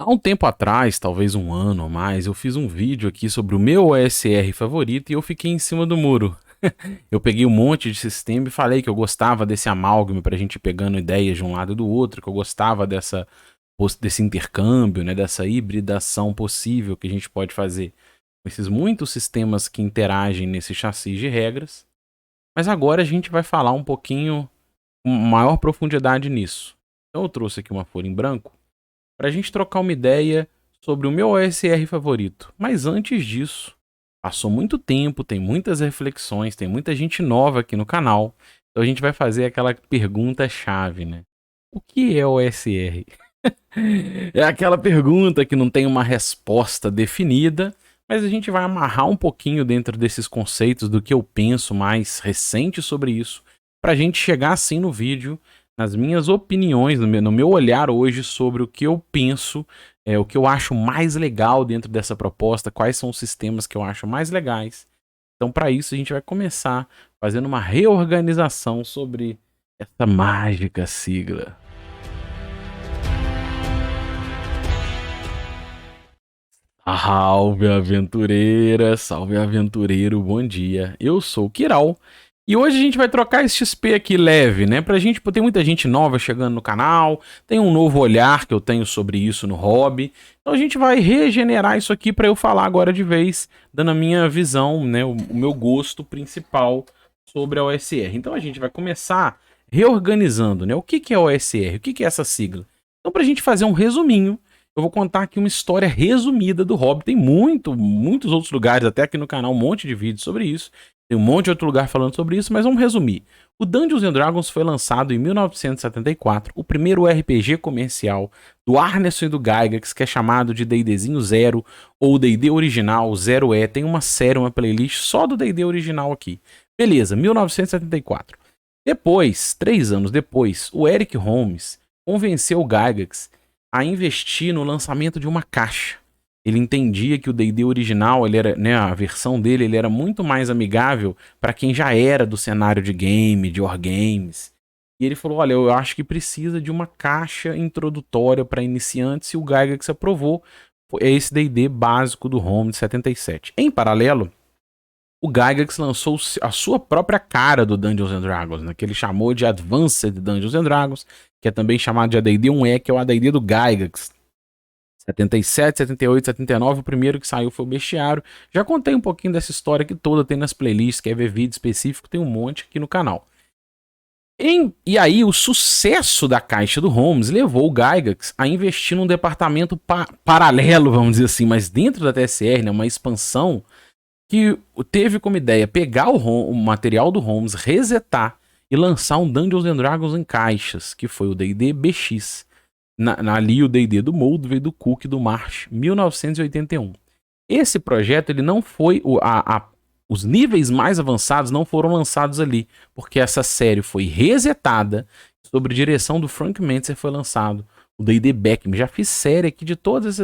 Há um tempo atrás, talvez um ano ou mais, eu fiz um vídeo aqui sobre o meu OSR favorito e eu fiquei em cima do muro. Eu peguei um monte de sistema e falei que eu gostava desse amálgama pra gente ir pegando ideias de um lado e do outro, que eu gostava desse intercâmbio, né, dessa hibridação possível que a gente pode fazer com esses muitos sistemas que interagem nesse chassi de regras. Mas agora a gente vai falar um pouquinho com maior profundidade nisso. Então eu trouxe aqui uma folha em branco para a gente trocar uma ideia sobre o meu OSR favorito. Mas antes disso, passou muito tempo, tem muitas reflexões, tem muita gente nova aqui no canal. Então a gente vai fazer aquela pergunta-chave, né? O que é OSR? É aquela pergunta que não tem uma resposta definida, mas a gente vai amarrar um pouquinho dentro desses conceitos do que eu penso mais recente sobre isso, para a gente chegar assim no vídeo, nas minhas opiniões, no meu olhar hoje sobre o que eu penso, o que eu acho mais legal dentro dessa proposta, quais são os sistemas que eu acho mais legais. Então, para isso, a gente vai começar fazendo uma reorganização sobre essa mágica sigla. Salve aventureira, salve aventureiro, bom dia. Eu sou o Kiral e hoje a gente vai trocar esse XP aqui leve, né? Pra gente, tem muita gente nova chegando no canal, tem um novo olhar que eu tenho sobre isso no hobby. Então a gente vai regenerar isso aqui pra eu falar agora de vez, dando a minha visão, né? O meu gosto principal sobre a OSR. Então a gente vai começar reorganizando, né? O que é a OSR? O que é essa sigla? Então pra gente fazer um resuminho, eu vou contar aqui uma história resumida do Hobbit. Tem muitos outros lugares, até aqui no canal, um monte de vídeos sobre isso. Tem um monte de outro lugar falando sobre isso, mas vamos resumir. O Dungeons and Dragons foi lançado em 1974, o primeiro RPG comercial do Arneson e do Gygax, que é chamado de D&Dzinho Zero, ou D&D original, Zero E. Tem uma série, uma playlist só do D&D original aqui. Beleza, 1974. Depois, 3 anos depois, o Eric Holmes convenceu o Gygax a investir no lançamento de uma caixa. Ele entendia que o D&D original, ele era, né, a versão dele, ele era muito mais amigável para quem já era do cenário de game, de wargames. E ele falou, olha, eu acho que precisa de uma caixa introdutória para iniciantes, e o Gygax aprovou. É esse D&D básico do Home de 77. Em paralelo, o Gygax lançou a sua própria cara do Dungeons and Dragons, né, que ele chamou de Advanced Dungeons and Dragons, que é também chamado de AD&D 1E, que é o AD&D do Gygax. 77, 78, 79, o primeiro que saiu foi o Bestiário. Já contei um pouquinho dessa história aqui toda, tem nas playlists, quer ver vídeo específico, tem um monte aqui no canal. E aí, o sucesso da caixa do Holmes levou o Gygax a investir num departamento paralelo, vamos dizer assim, mas dentro da TSR, né, uma expansão que teve como ideia pegar o material do Holmes, resetar e lançar um Dungeons and Dragons em caixas, que foi o D&D BX. Ali o D&D do Moldvay, do Cook, do Marsh, 1981. Esse projeto, ele não foi... os níveis mais avançados não foram lançados ali, porque essa série foi resetada, sob direção do Frank Mentzer foi lançado o D&D Beckme. Já fiz série aqui de todas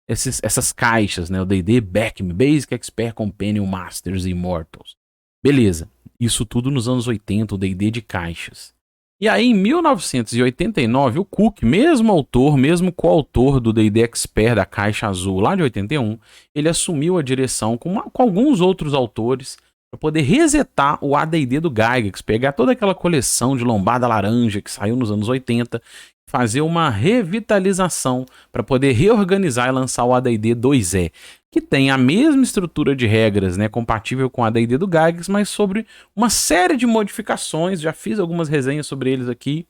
essas caixas, né? O D&D Beckme, Basic, Expert, Companion, Masters e Immortals. Beleza. Isso tudo nos anos 80, o D&D de caixas. E aí, em 1989, o Cook, mesmo autor, mesmo coautor do D&D Expert da Caixa Azul, lá de 81, ele assumiu a direção com alguns outros autores para poder resetar o AD&D do Gygax, pegar toda aquela coleção de lombada laranja que saiu nos anos 80, fazer uma revitalização para poder reorganizar e lançar o AD&D 2E, que tem a mesma estrutura de regras, né, compatível com a AD&D do Gygax, mas sobre uma série de modificações. Já fiz algumas resenhas sobre eles aqui.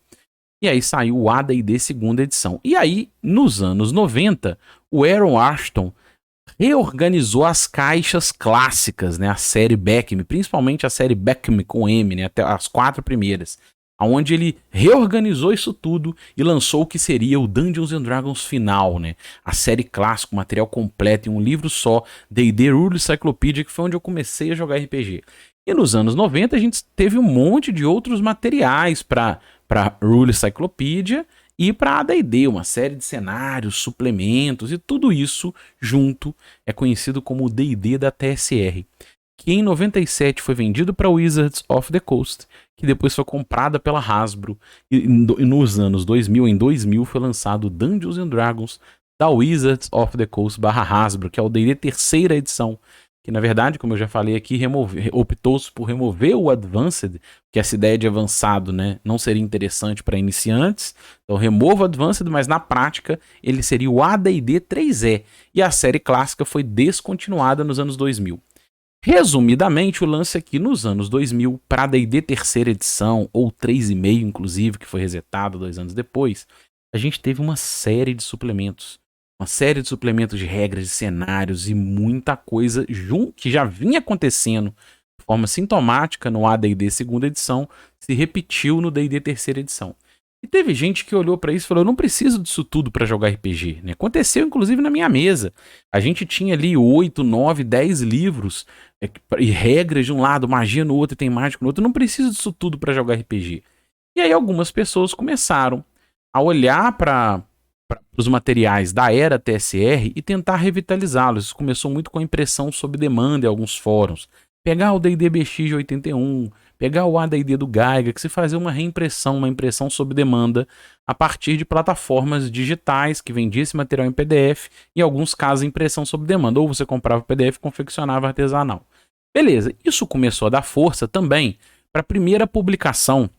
E aí saiu o AD&D segunda edição. E aí, nos anos 90, o Aaron Ashton reorganizou as caixas clássicas, né, a série Beckme, principalmente a série Beckme com M, né, até as 4 primeiras, onde ele reorganizou isso tudo e lançou o que seria o Dungeons and Dragons final, né? A série clássica, material completo em um livro só, D&D Rule Cyclopedia, que foi onde eu comecei a jogar RPG. E nos anos 90 a gente teve um monte de outros materiais para Rule Cyclopedia e para AD&D, uma série de cenários, suplementos, e tudo isso junto é conhecido como o D&D da TSR, que em 97 foi vendido para Wizards of the Coast, que depois foi comprada pela Hasbro, e nos anos 2000, em 2000, foi lançado Dungeons and Dragons da Wizards of the Coast /Hasbro, que é o D&D terceira edição, que na verdade, como eu já falei aqui, optou-se por remover o Advanced, que essa ideia de avançado, né, não seria interessante para iniciantes, então remova o Advanced, mas na prática ele seria o AD&D 3E, e a série clássica foi descontinuada nos anos 2000. Resumidamente, o lance aqui nos anos 2000, para D&D terceira edição, ou 3,5 inclusive, que foi resetado 2 anos depois, a gente teve uma série de suplementos. Uma série de suplementos de regras, de cenários e muita coisa que já vinha acontecendo de forma sintomática no AD&D segunda edição, se repetiu no D&D terceira edição. E teve gente que olhou para isso e falou, eu não preciso disso tudo para jogar RPG, né? Aconteceu inclusive na minha mesa. A gente tinha ali 8, 9, 10 livros e regras de um lado, magia no outro e tem mágica no outro. Eu não preciso disso tudo para jogar RPG. E aí algumas pessoas começaram a olhar para os materiais da era TSR e tentar revitalizá-los. Isso começou muito com a impressão sob demanda em alguns fóruns. Pegar o D&D BX de 81, pegar o AD&D do Gygax e fazer uma reimpressão, uma impressão sob demanda a partir de plataformas digitais que vendiam esse material em PDF, em alguns casos impressão sob demanda, ou você comprava o PDF e confeccionava artesanal. Beleza, isso começou a dar força também para a primeira publicação,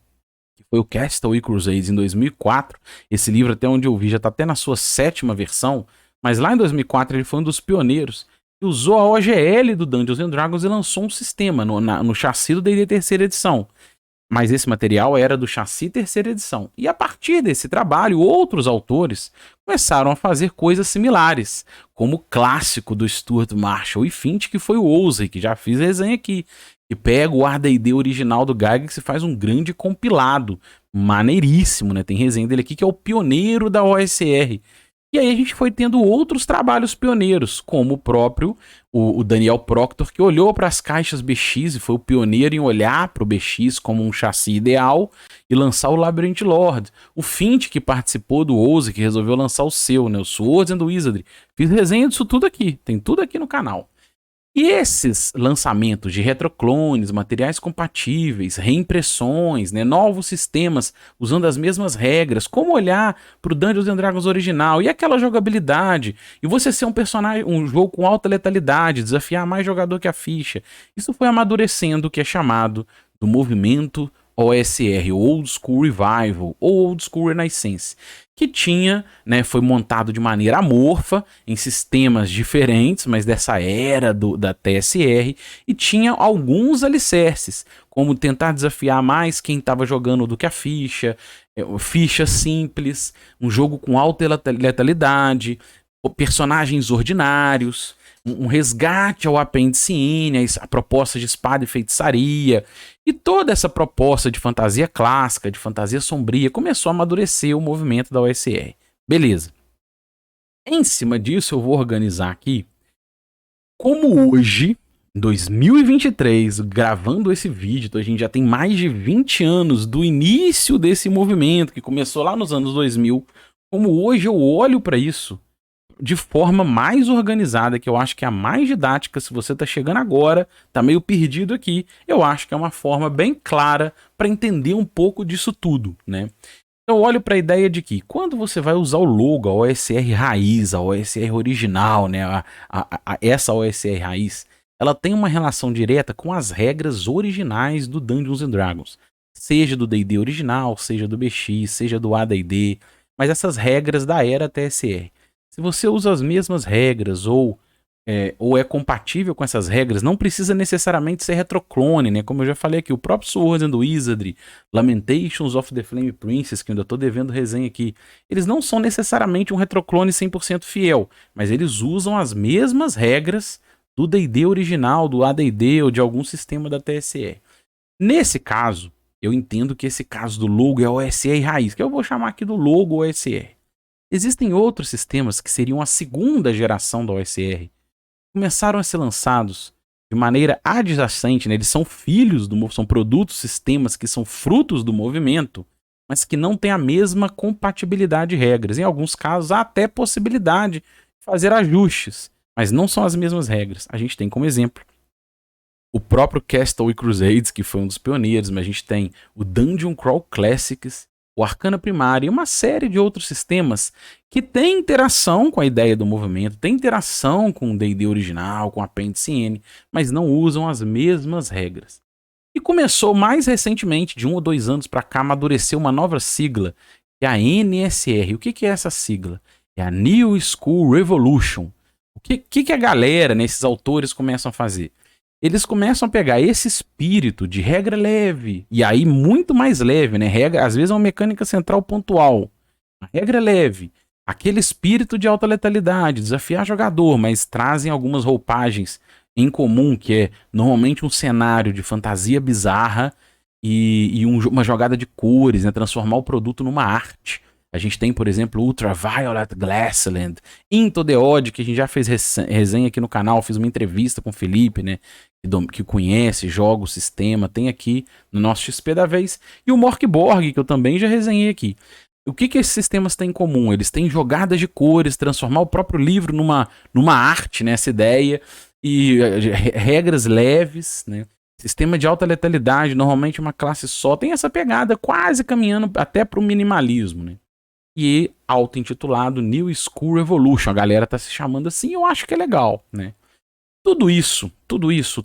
que foi o Castaway Crusades em 2004. Esse livro, até onde eu vi, já está até na sua 7ª versão, mas lá em 2004 ele foi um dos pioneiros que usou a OGL do Dungeons & Dragons e lançou um sistema no chassi do D&D terceira edição. Mas esse material era do chassi terceira edição. E a partir desse trabalho, outros autores começaram a fazer coisas similares, como o clássico do Stuart Marshall e Finch, que foi o Ousey, que já fiz resenha aqui, que pega o AD&D original do Gygax e faz um grande compilado, maneiríssimo, né? Tem resenha dele aqui, que é o pioneiro da OSR. E aí a gente foi tendo outros trabalhos pioneiros, como o próprio o Daniel Proctor, que olhou para as caixas BX e foi o pioneiro em olhar para o BX como um chassi ideal e lançar o Labyrinth Lord. O Finch, que participou do Ouse, que resolveu lançar o seu, né, o Swords and Wizardry. Fiz resenha disso tudo aqui, tem tudo aqui no canal. E esses lançamentos de retroclones, materiais compatíveis, reimpressões, né, novos sistemas usando as mesmas regras, como olhar para o Dungeons & Dragons original e aquela jogabilidade, e você ser um personagem, um jogo com alta letalidade, desafiar mais jogador que a ficha, isso foi amadurecendo o que é chamado do movimento OSR, Old School Revival, ou Old School Renaissance, que tinha, né, foi montado de maneira amorfa, em sistemas diferentes, mas dessa era da TSR, e tinha alguns alicerces, como tentar desafiar mais quem estava jogando do que a ficha, ficha simples, um jogo com alta letalidade, personagens ordinários, um resgate ao apêndice N, a proposta de espada e feitiçaria, e toda essa proposta de fantasia clássica, de fantasia sombria, começou a amadurecer o movimento da OSR. Beleza. Em cima disso, eu vou organizar aqui como hoje, em 2023, gravando esse vídeo, então a gente já tem mais de 20 anos do início desse movimento, que começou lá nos anos 2000, como hoje eu olho para isso de forma mais organizada, que eu acho que é a mais didática. Se você tá chegando agora, tá meio perdido aqui, eu acho que é uma forma bem clara para entender um pouco disso tudo, né? Eu olho para a ideia de que quando você vai usar o logo, a OSR raiz, a OSR original, né, essa OSR raiz, ela tem uma relação direta com as regras originais do Dungeons & Dragons, seja do D&D original, seja do BX, seja do AD&D, mas essas regras da era TSR. Se você usa as mesmas regras ou é compatível com essas regras, não precisa necessariamente ser retroclone, né? Como eu já falei aqui, o próprio Swords and Wizardry, Lamentations of the Flame Princess, que eu ainda estou devendo resenha aqui, eles não são necessariamente um retroclone 100% fiel, mas eles usam as mesmas regras do D&D original, do AD&D ou de algum sistema da TSR. Nesse caso, eu entendo que esse caso do logo é OSR raiz, que eu vou chamar aqui do logo OSR. Existem outros sistemas que seriam a segunda geração da OSR, começaram a ser lançados de maneira adjacente, né? Eles são filhos são produtos, sistemas que são frutos do movimento, mas que não têm a mesma compatibilidade de regras. Em alguns casos, há até possibilidade de fazer ajustes, mas não são as mesmas regras. A gente tem como exemplo o próprio Castaway Crusades, que foi um dos pioneiros, mas a gente tem o Dungeon Crawl Classics o Arcana Primária e uma série de outros sistemas que têm interação com a ideia do movimento, têm interação com o D&D original, com o Apêndice N, mas não usam as mesmas regras. E começou mais recentemente, de 1 ou 2 anos para cá, amadurecer uma nova sigla, que é a NSR. O que é essa sigla? É a New School Revolution. O que a galera, né, esses autores começam a fazer? Eles começam a pegar esse espírito de regra leve, e aí muito mais leve, né? Regra, às vezes é uma mecânica central pontual. A regra leve, aquele espírito de alta letalidade, desafiar jogador, mas trazem algumas roupagens em comum, que é normalmente um cenário de fantasia bizarra e uma jogada de cores, né? Transformar o produto numa arte. A gente tem, por exemplo, Ultraviolet Glassland, Into the Odd, que a gente já fez resenha aqui no canal, fiz uma entrevista com o Felipe, né, que conhece, joga o sistema, tem aqui no nosso XP da vez, e o Morkborg, que eu também já resenhei aqui. O que esses sistemas têm em comum? Eles têm jogadas de cores, transformar o próprio livro numa arte, né, essa ideia, e regras leves, né, sistema de alta letalidade, normalmente uma classe só, tem essa pegada quase caminhando até para o minimalismo, né. E auto-intitulado New School Revolution. A galera tá se chamando assim, eu acho que é legal, né? Tudo isso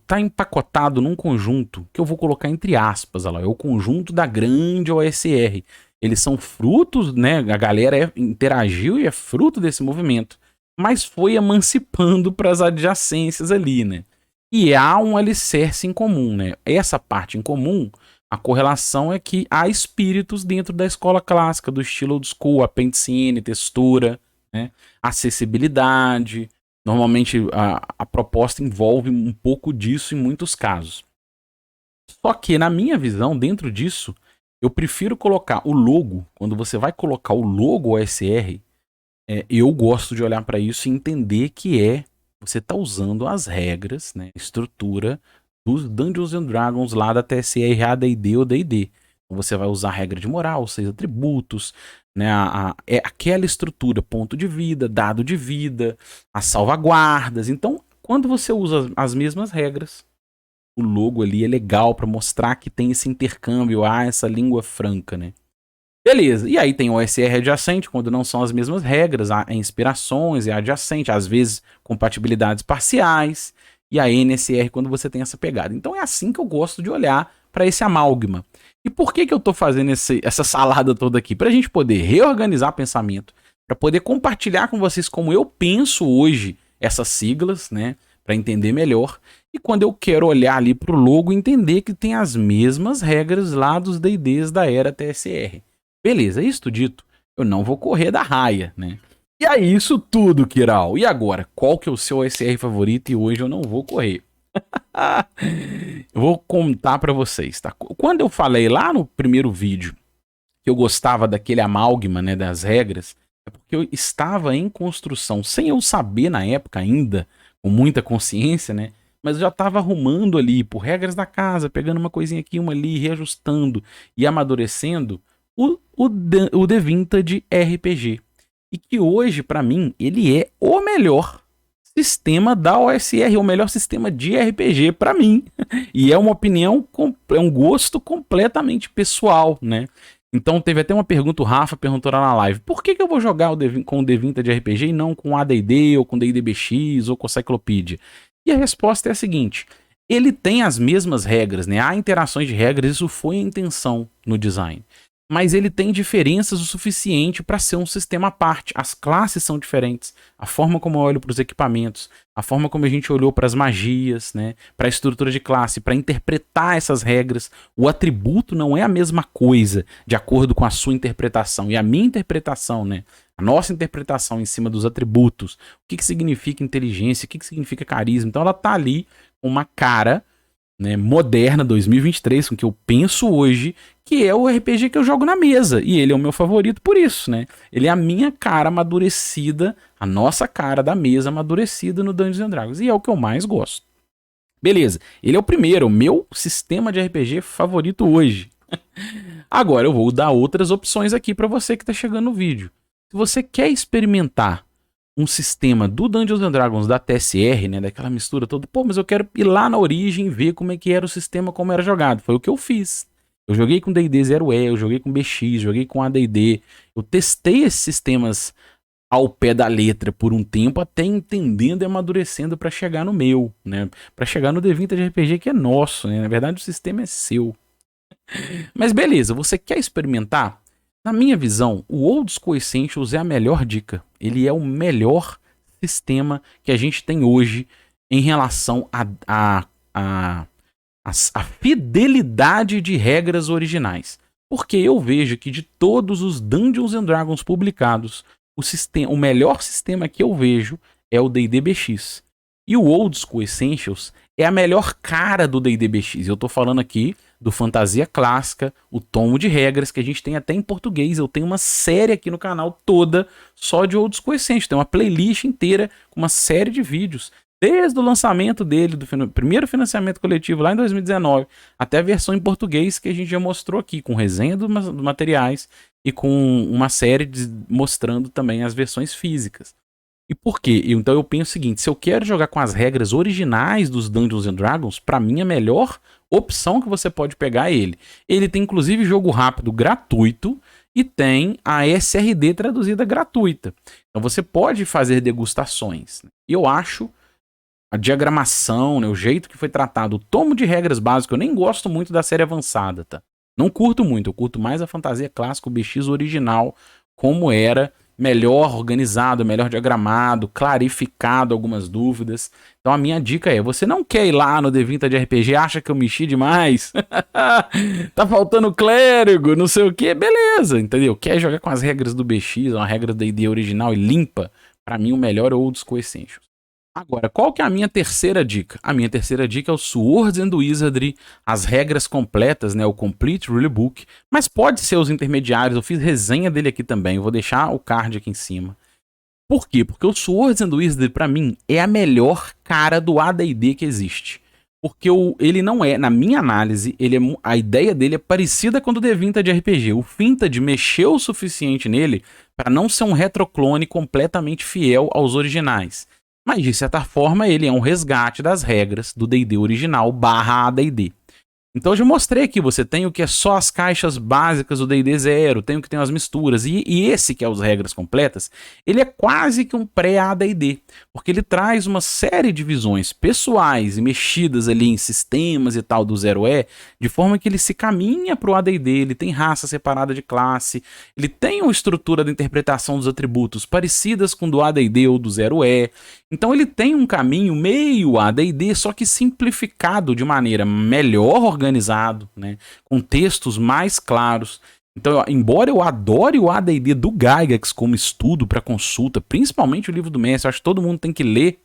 tá empacotado num conjunto que eu vou colocar entre aspas, olha lá, é o conjunto da grande OSR. Eles são frutos, né? A galera interagiu e é fruto desse movimento, mas foi emancipando para as adjacências ali, né? E há um alicerce em comum, né? Essa parte em comum, a correlação é que há espíritos dentro da escola clássica, do estilo old school, apêndice N, textura, né? Acessibilidade. Normalmente a proposta envolve um pouco disso em muitos casos. Só que, na minha visão, dentro disso, eu prefiro colocar o logo. Quando você vai colocar o logo OSR, eu gosto de olhar para isso e entender que você está usando as regras, né, estrutura dos Dungeons and Dragons lá da TSR, AD&D ou D&D. Então você vai usar a regra de moral, 6 atributos, né, aquela estrutura, ponto de vida, dado de vida, as salvaguardas. Então, quando você usa as mesmas regras, o logo ali é legal para mostrar que tem esse intercâmbio, essa língua franca, né? Beleza, e aí tem o OSR adjacente, quando não são as mesmas regras, há inspirações, é adjacente, às vezes compatibilidades parciais, e a NSR quando você tem essa pegada. Então é assim que eu gosto de olhar para esse amálgama. E por que eu tô fazendo essa salada toda aqui? Para a gente poder reorganizar pensamento, para poder compartilhar com vocês como eu penso hoje essas siglas, né? Para entender melhor. E quando eu quero olhar ali para o logo, entender que tem as mesmas regras lá dos D&Ds da era TSR. Beleza, isto dito, eu não vou correr da raia, né? E aí, isso tudo, Kiral. E agora, qual que é o seu OSR favorito? E hoje eu não vou correr. Eu vou contar pra vocês, tá? Quando eu falei lá no primeiro vídeo que eu gostava daquele amálgama, né, das regras, é porque eu estava em construção, sem eu saber na época ainda, com muita consciência, né? Mas eu já estava arrumando ali, por regras da casa, pegando uma coisinha aqui, uma ali, reajustando e amadurecendo o The Vintage RPG. E que hoje, pra mim, ele é o melhor sistema da OSR, o melhor sistema de RPG pra mim. E é uma opinião, é um gosto completamente pessoal, né? Então teve até uma pergunta, o Rafa perguntou lá na live, por que eu vou jogar com o The Vintage RPG e não com AD&D, ou com D&DBX, ou com Cyclopedia? E a resposta é a seguinte, ele tem as mesmas regras, né? Há interações de regras, isso foi a intenção no design. Mas ele tem diferenças o suficiente para ser um sistema à parte. As classes são diferentes, a forma como eu olho para os equipamentos, a forma como a gente olhou para as magias, né, para a estrutura de classe, para interpretar essas regras. O atributo não é a mesma coisa de acordo com a sua interpretação. E a minha interpretação, né, a nossa interpretação em cima dos atributos, o que significa inteligência, o que significa carisma. Então ela tá ali com uma cara, né, moderna, 2023, com o que eu penso hoje, que é o RPG que eu jogo na mesa. E ele é o meu favorito por isso, né? Ele é a minha cara amadurecida, a nossa cara da mesa amadurecida no Dungeons & Dragons. E é o que eu mais gosto. Beleza, ele é o primeiro, o meu sistema de RPG favorito hoje. Agora eu vou dar outras opções aqui para você que tá chegando no vídeo. Se você quer experimentar um sistema do Dungeons & Dragons da TSR, né, daquela mistura toda, pô, mas eu quero ir lá na origem e ver como é que era o sistema, como era jogado. Foi o que eu fiz. Eu joguei com D&D Zero E, eu joguei com BX, joguei com AD&D. Eu testei esses sistemas ao pé da letra por um tempo, até entendendo e amadurecendo para chegar no meu, né? Para chegar no D20 de RPG que é nosso, né? Na verdade o sistema é seu. Mas beleza, você quer experimentar? Na minha visão, o Old School Essentials é a melhor dica. Ele é o melhor sistema que a gente tem hoje em relação a fidelidade de regras originais. Porque eu vejo que de todos os Dungeons and Dragons publicados, o melhor sistema que eu vejo é o D&D BX. E o Old School Essentials é a melhor cara do D&D BX. Eu tô falando aqui do Fantasia Clássica, o tomo de regras que a gente tem até em português. Eu tenho uma série aqui no canal toda só de Old School Essentials. Tem uma playlist inteira com uma série de vídeos. Desde o lançamento dele, do primeiro financiamento coletivo lá em 2019, até a versão em português que a gente já mostrou aqui, com resenha dos materiais e com uma série mostrando também as versões físicas. E por quê? Então eu penso o seguinte, se eu quero jogar com as regras originais dos Dungeons and Dragons, para mim a melhor opção que você pode pegar é ele. Ele tem inclusive jogo rápido gratuito e tem a SRD traduzida gratuita. Então você pode fazer degustações. E eu acho a diagramação, né, o jeito que foi tratado, o tomo de regras básico, eu nem gosto muito da série avançada, tá? Não curto muito, eu curto mais a fantasia clássica, o BX original, como era, melhor organizado, melhor diagramado, clarificado algumas dúvidas. Então a minha dica é, você não quer ir lá no D20 de RPG, acha que eu mexi demais? Tá faltando clérigo, não sei o que, beleza, entendeu? Quer jogar com as regras do BX, uma regra da ID original e limpa? Pra mim o melhor é o Old School Essentials. Agora, qual que é a minha terceira dica? A minha terceira dica é o Swords and Wizardry, as regras completas, né, o Complete Rulebook, mas pode ser os intermediários, eu fiz resenha dele aqui também, eu vou deixar o card aqui em cima. Por quê? Porque o Swords and Wizardry, pra mim, é a melhor cara do AD&D que existe. Porque ele não é, na minha análise, a ideia dele é parecida com o do D20 de RPG. O Vintage mexeu o suficiente nele para não ser um retroclone completamente fiel aos originais. Mas, de certa forma, ele é um resgate das regras do D&D original / AD&D. Então eu já mostrei aqui, você tem o que é só as caixas básicas do D&D 0, tem o que tem as misturas, e esse que é as regras completas, ele é quase que um pré-AD&D, porque ele traz uma série de visões pessoais e mexidas ali em sistemas e tal do 0E, de forma que ele se caminha para o AD&D, ele tem raça separada de classe, ele tem uma estrutura de interpretação dos atributos parecidas com do AD&D ou do 0E, então ele tem um caminho meio AD&D, só que simplificado de maneira melhor organizado, né, com textos mais claros. Então, embora eu adore o AD&D do Gygax como estudo para consulta, principalmente o livro do mestre, acho que todo mundo tem que ler,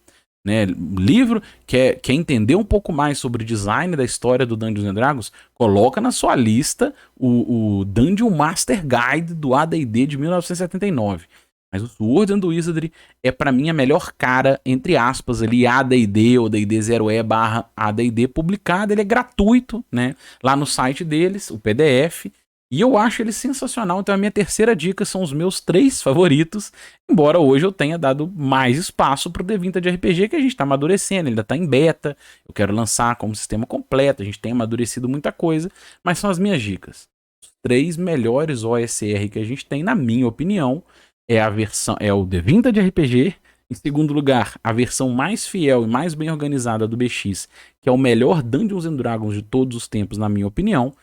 né, livro, quer entender um pouco mais sobre o design da história do Dungeons and Dragons, coloca na sua lista o Dungeon Master Guide do AD&D de 1979. Mas o Swords and Wizardry é pra mim a melhor cara, entre aspas, ali, AD&D ou D&D 0E / AD&D publicado. Ele é gratuito, né? Lá no site deles, o PDF. E eu acho ele sensacional. Então a minha terceira dica são os meus 3 favoritos. Embora hoje eu tenha dado mais espaço pro D20 de RPG, que a gente tá amadurecendo, ele ainda tá em beta. Eu quero lançar como sistema completo, a gente tem amadurecido muita coisa. Mas são as minhas dicas. Os 3 melhores OSR que a gente tem, na minha opinião, é o D20 de RPG. Em segundo lugar, a versão mais fiel e mais bem organizada do BX, que é o melhor Dungeons and Dragons de todos os tempos, na minha opinião.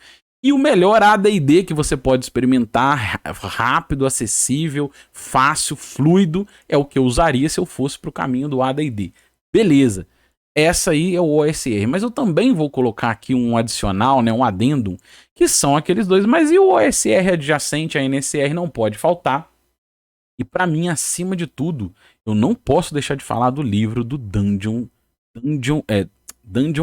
E o melhor AD&D que você pode experimentar, rápido, acessível, fácil, fluido, é o que eu usaria se eu fosse para o caminho do AD&D. Beleza, essa aí é o OSR, mas eu também vou colocar aqui um adicional, né, um adendum, que são aqueles dois, mas e o OSR adjacente à NSR não pode faltar. E pra mim, acima de tudo, eu não posso deixar de falar do livro do Dungeon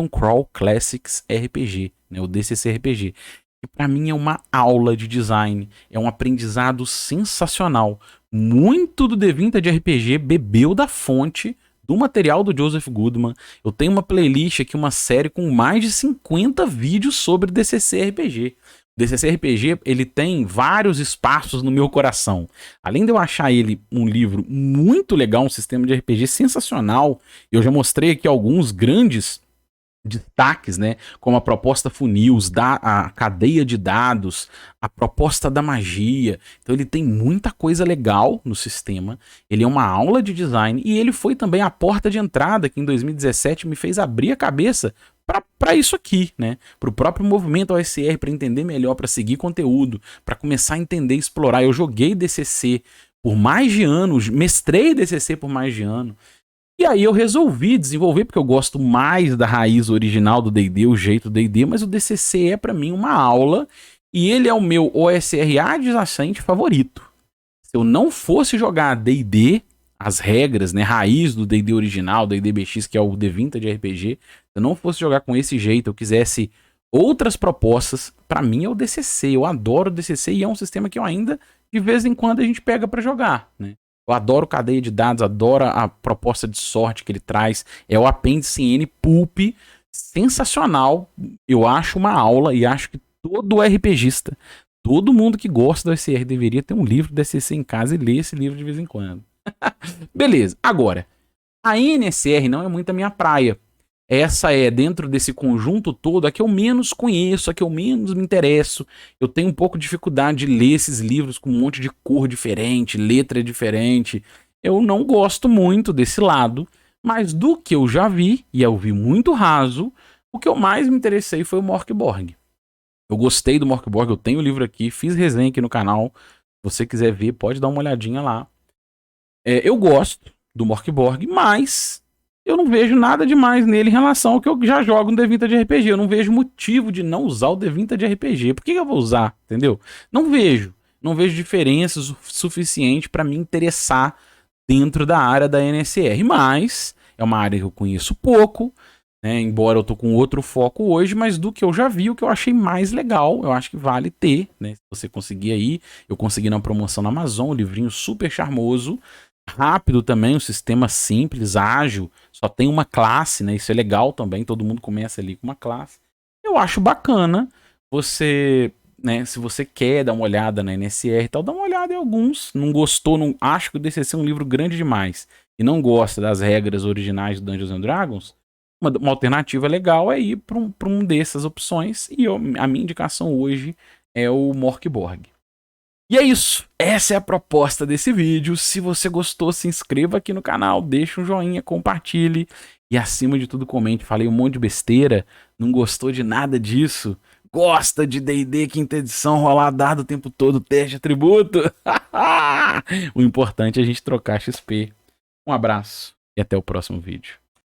Crawl Classics RPG, né, o DCC RPG, que pra mim é uma aula de design, é um aprendizado sensacional. Muito do D20 de RPG bebeu da fonte do material do Joseph Goodman. Eu tenho uma playlist aqui, uma série com mais de 50 vídeos sobre DCC RPG. O DCC RPG, ele tem vários espaços no meu coração. Além de eu achar ele um livro muito legal, um sistema de RPG sensacional, eu já mostrei aqui alguns grandes destaques, né? Como a proposta funil, a cadeia de dados, a proposta da magia. Então ele tem muita coisa legal no sistema. Ele é uma aula de design e ele foi também a porta de entrada que em 2017 me fez abrir a cabeça para isso aqui, né? Para o próprio movimento OSR, para entender melhor, para seguir conteúdo, para começar a entender e explorar. Eu joguei DCC por mais de anos, mestrei DCC por mais de ano. E aí eu resolvi desenvolver, porque eu gosto mais da raiz original do D&D, o jeito do D&D, mas o DCC é para mim uma aula e ele é o meu OSR adjacente favorito. Se eu não fosse jogar D&D, as regras, né, raiz do D&D original, D&D BX, que é o D20 de RPG, se eu não fosse jogar com esse jeito, eu quisesse outras propostas, para mim é o DCC. Eu adoro o DCC e é um sistema que eu ainda, de vez em quando, a gente pega para jogar, né? Eu adoro cadeia de dados, adoro a proposta de sorte que ele traz. É o apêndice N Pulp, sensacional. Eu acho uma aula e acho que todo RPGista, todo mundo que gosta do SR deveria ter um livro do DCC em casa e ler esse livro de vez em quando. Beleza, agora, a NSR não é muito a minha praia. Essa é, dentro desse conjunto todo, a que eu menos conheço, a que eu menos me interesso. Eu tenho um pouco de dificuldade de ler esses livros com um monte de cor diferente, letra diferente. Eu não gosto muito desse lado, mas do que eu já vi, e eu vi muito raso, o que eu mais me interessei foi o Morkborg. Eu gostei do Morkborg, eu tenho o livro aqui, fiz resenha aqui no canal. Se você quiser ver, pode dar uma olhadinha lá. Eu gosto do Morkborg, mas eu não vejo nada demais nele em relação ao que eu já jogo no D20 de RPG. Eu não vejo motivo de não usar o D20 de RPG. Por que eu vou usar? Entendeu? Não vejo. Não vejo diferenças suficiente para me interessar dentro da área da NSR. Mas é uma área que eu conheço pouco, né? Embora eu tô com outro foco hoje, mas do que eu já vi, o que eu achei mais legal, eu acho que vale ter, né? Se você conseguir aí, eu consegui na promoção na Amazon, um livrinho super charmoso. Rápido também, um sistema simples, ágil, só tem uma classe, né? Isso é legal também, todo mundo começa ali com uma classe. Eu acho bacana você, né? Se você quer dar uma olhada na NSR e tal, dá uma olhada em alguns. Não gostou, não acho que o DCC é um livro grande demais e não gosta das regras originais do Dungeons and Dragons, uma alternativa legal é ir para um dessas opções e a minha indicação hoje é o Morkborg. E é isso, essa é a proposta desse vídeo. Se você gostou, se inscreva aqui no canal, deixa um joinha, compartilhe e acima de tudo comente. Falei um monte de besteira, não gostou de nada disso? Gosta de D&D quinta edição, rolar dado o tempo todo, teste de atributo? O importante é a gente trocar XP. Um abraço e até o próximo vídeo.